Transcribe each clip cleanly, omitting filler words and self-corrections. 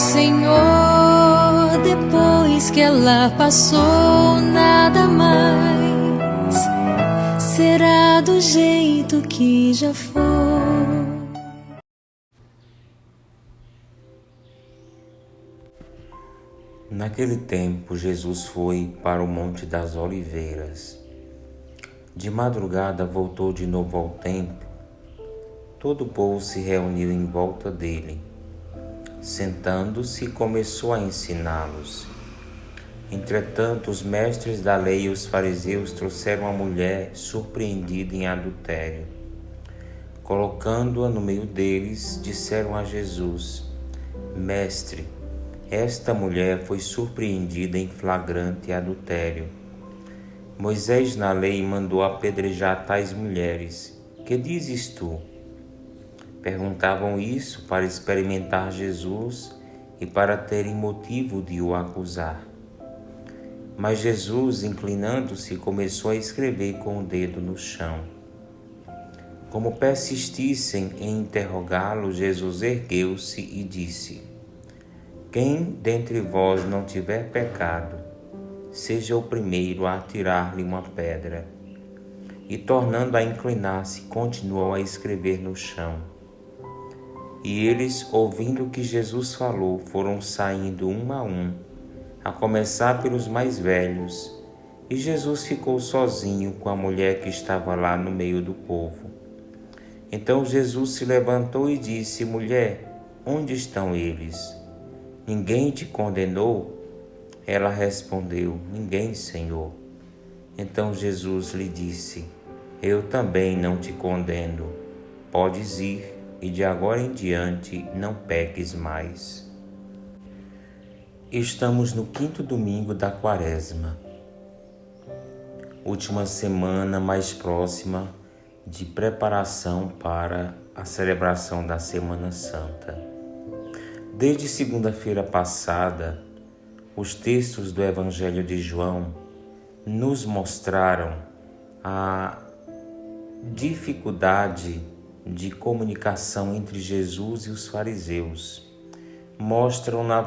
Senhor, depois que ela passou, nada mais será do jeito que já foi. Naquele tempo, Jesus foi para o Monte das Oliveiras. De madrugada voltou de novo ao templo. Todo o povo se reuniu em volta dele. Sentando-se, começou a ensiná-los. Entretanto, os mestres da lei e os fariseus trouxeram uma mulher surpreendida em adultério. Colocando-a no meio deles, disseram a Jesus: Mestre, esta mulher foi surpreendida em flagrante adultério. Moisés na lei mandou apedrejar tais mulheres. Que dizes tu? Perguntavam isso para experimentar Jesus e para terem motivo de o acusar. Mas Jesus, inclinando-se, começou a escrever com o dedo no chão. Como persistissem em interrogá-lo, Jesus ergueu-se e disse: Quem dentre vós não tiver pecado, seja o primeiro a atirar-lhe uma pedra. E tornando a inclinar-se, continuou a escrever no chão. E eles, ouvindo o que Jesus falou, foram saindo um, a começar pelos mais velhos. E Jesus ficou sozinho com a mulher que estava lá no meio do povo. Então Jesus se levantou e disse: Mulher, onde estão eles? Ninguém te condenou? Ela respondeu: Ninguém, Senhor. Então Jesus lhe disse: Eu também não te condeno. Podes ir e de agora em diante não peques mais. Estamos no 5º domingo da Quaresma, última semana mais próxima de preparação para a celebração da Semana Santa. Desde segunda-feira passada, os textos do Evangelho de João nos mostraram a dificuldade de comunicação entre Jesus e os fariseus. Mostraram, na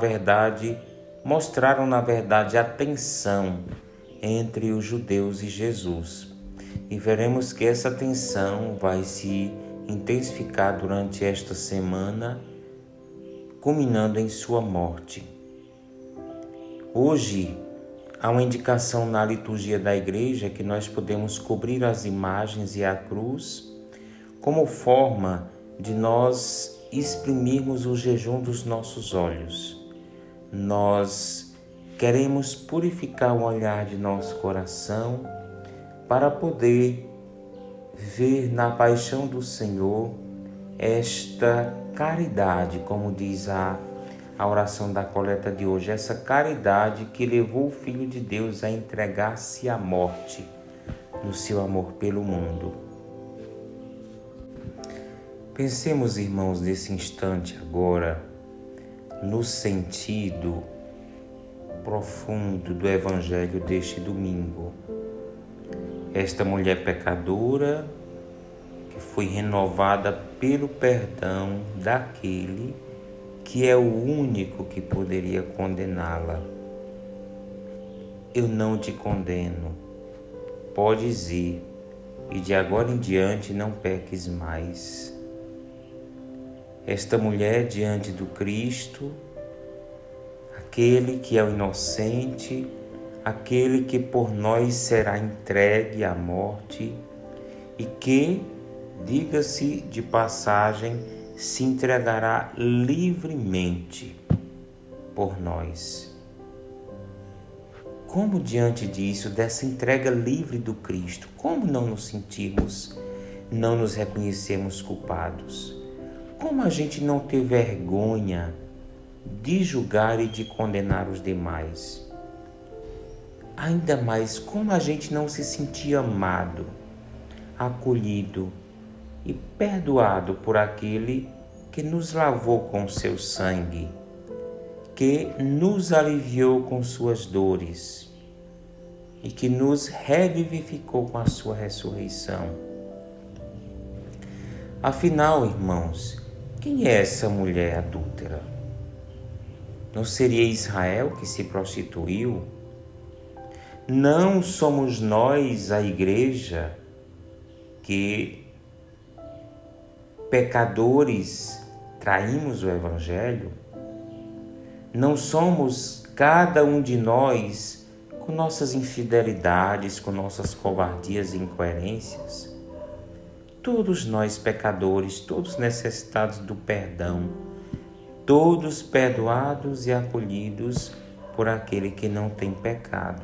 verdade, a tensão entre os judeus e Jesus. E veremos que essa tensão vai se intensificar durante esta semana, culminando em sua morte. Hoje, há uma indicação na liturgia da igreja que nós podemos cobrir as imagens e a cruz como forma de nós exprimirmos o jejum dos nossos olhos. Nós queremos purificar o olhar de nosso coração para poder ver na paixão do Senhor esta caridade, como diz a oração da coleta de hoje, essa caridade que levou o Filho de Deus a entregar-se à morte no seu amor pelo mundo. Pensemos, irmãos, nesse instante agora, no sentido profundo do Evangelho deste domingo. Esta mulher pecadora que foi renovada pelo perdão daquele que é o único que poderia condená-la. Eu não te condeno, podes ir, e de agora em diante não peques mais. Esta mulher diante do Cristo, aquele que é o inocente, aquele que por nós será entregue à morte e que, diga-se de passagem, se entregará livremente por nós. Como diante disso, dessa entrega livre do Cristo, como não nos sentirmos, não nos reconhecermos culpados? Como a gente não ter vergonha de julgar e de condenar os demais? Ainda mais, como a gente não se sentir amado, acolhido e perdoado por aquele que nos lavou com seu sangue, que nos aliviou com suas dores e que nos revivificou com a sua ressurreição. Afinal, irmãos, quem é essa mulher adúltera? Não seria Israel que se prostituiu? Não somos nós, a igreja, que pecadores traímos o Evangelho? Não somos cada um de nós com nossas infidelidades, com nossas covardias e incoerências? Todos nós pecadores, todos necessitados do perdão, todos perdoados e acolhidos por aquele que não tem pecado.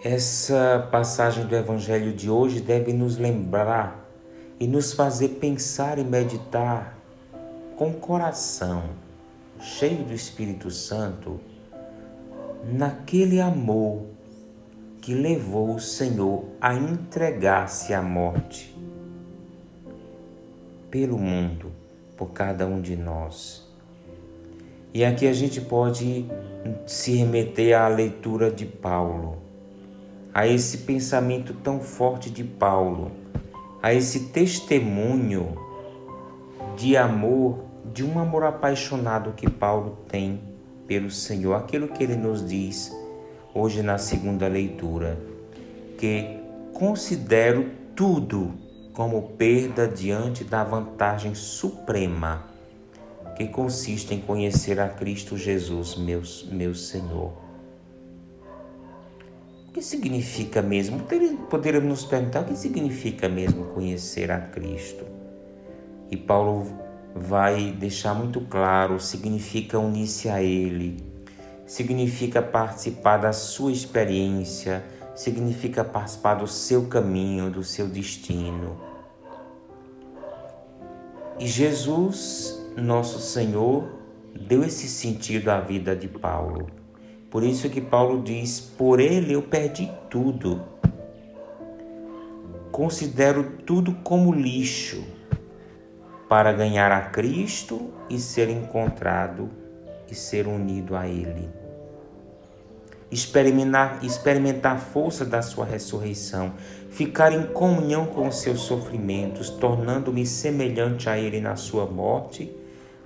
Essa passagem do Evangelho de hoje deve nos lembrar e nos fazer pensar e meditar com o coração cheio do Espírito Santo naquele amor que levou o Senhor a entregar-se à morte pelo mundo, por cada um de nós. E aqui a gente pode se remeter à leitura de Paulo, a esse pensamento tão forte de Paulo, a esse testemunho de amor, de um amor apaixonado que Paulo tem pelo Senhor. Aquilo que ele nos diz hoje na segunda leitura, que considero tudo como perda diante da vantagem suprema que consiste em conhecer a Cristo Jesus, meu Senhor. O que significa mesmo? Poderíamos nos perguntar o que significa mesmo conhecer a Cristo. E Paulo vai deixar muito claro: significa unir-se a Ele, significa participar da sua experiência, significa participar do seu caminho, do seu destino. E Jesus, nosso Senhor, deu esse sentido à vida de Paulo. Por isso que Paulo diz: por ele eu perdi tudo. Considero tudo como lixo para ganhar a Cristo e ser encontrado e ser unido a Ele. Experimentar a força da sua ressurreição, ficar em comunhão com os seus sofrimentos, tornando-me semelhante a Ele na sua morte,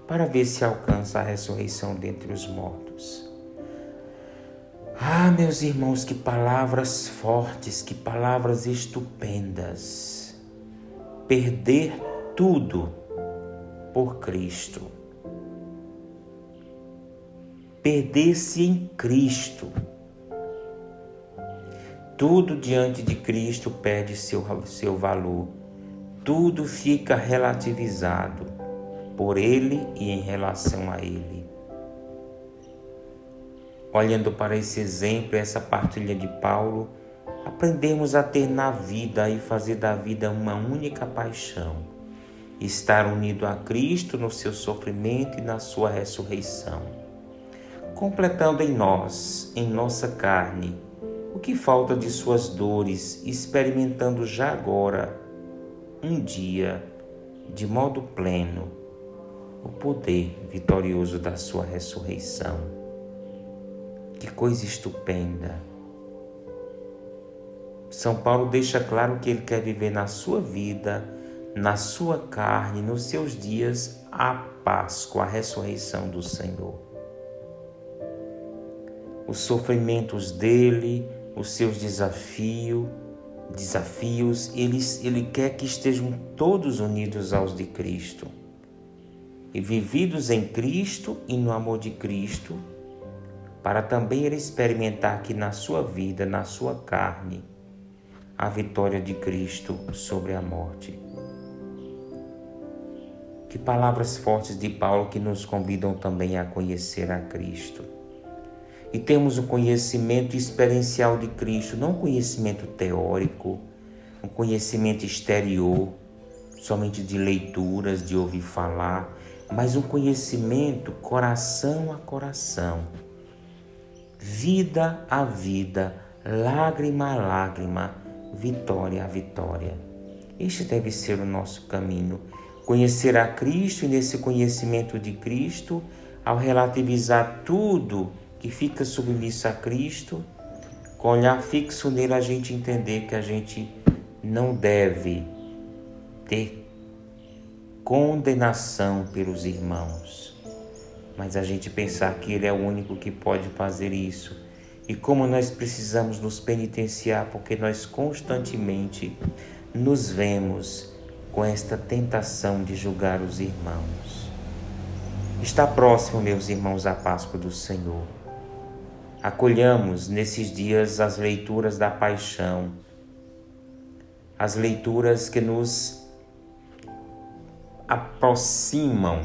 para ver se alcança a ressurreição dentre os mortos. Ah, meus irmãos, que palavras fortes, que palavras estupendas. Perder tudo por Cristo. Perder-se em Cristo. Tudo diante de Cristo perde seu valor. Tudo fica relativizado por Ele e em relação a Ele. Olhando para esse exemplo, essa partilha de Paulo, aprendemos a ter na vida e fazer da vida uma única paixão: estar unido a Cristo no seu sofrimento e na sua ressurreição, completando em nós, em nossa carne, o que falta de suas dores, experimentando já agora, um dia, de modo pleno, o poder vitorioso da sua ressurreição. Que coisa estupenda! São Paulo deixa claro que ele quer viver na sua vida, na sua carne, nos seus dias, a Páscoa, a ressurreição do Senhor. Os sofrimentos dele, os seus desafios, ele quer que estejam todos unidos aos de Cristo e vividos em Cristo e no amor de Cristo, para também ele experimentar que na sua vida, na sua carne, a vitória de Cristo sobre a morte. Que palavras fortes de Paulo que nos convidam também a conhecer a Cristo. E temos o conhecimento experiencial de Cristo, não um conhecimento teórico, um conhecimento exterior, somente de leituras, de ouvir falar, mas um conhecimento coração a coração, vida a vida, lágrima a lágrima, vitória a vitória. Este deve ser o nosso caminho. Conhecer a Cristo e nesse conhecimento de Cristo, ao relativizar tudo que fica submisso a Cristo, com olhar fixo nele, a gente entender que a gente não deve ter condenação pelos irmãos, mas a gente pensar que Ele é o único que pode fazer isso. E como nós precisamos nos penitenciar, porque nós constantemente nos vemos com esta tentação de julgar os irmãos. Está próximo, meus irmãos, a Páscoa do Senhor. Acolhamos nesses dias as leituras da Paixão, as leituras que nos aproximam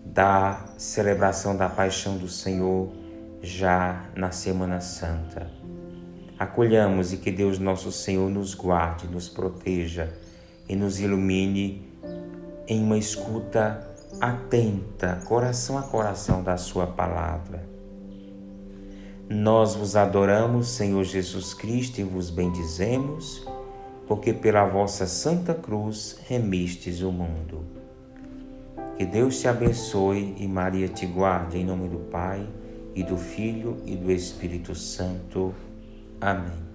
da celebração da Paixão do Senhor já na Semana Santa. Acolhamos e que Deus nosso Senhor nos guarde, nos proteja e nos ilumine em uma escuta atenta, coração a coração da sua palavra. Nós vos adoramos, Senhor Jesus Cristo, e vos bendizemos, porque pela vossa Santa Cruz remistes o mundo. Que Deus te abençoe e Maria te guarde, em nome do Pai, e do Filho e do Espírito Santo. Amém.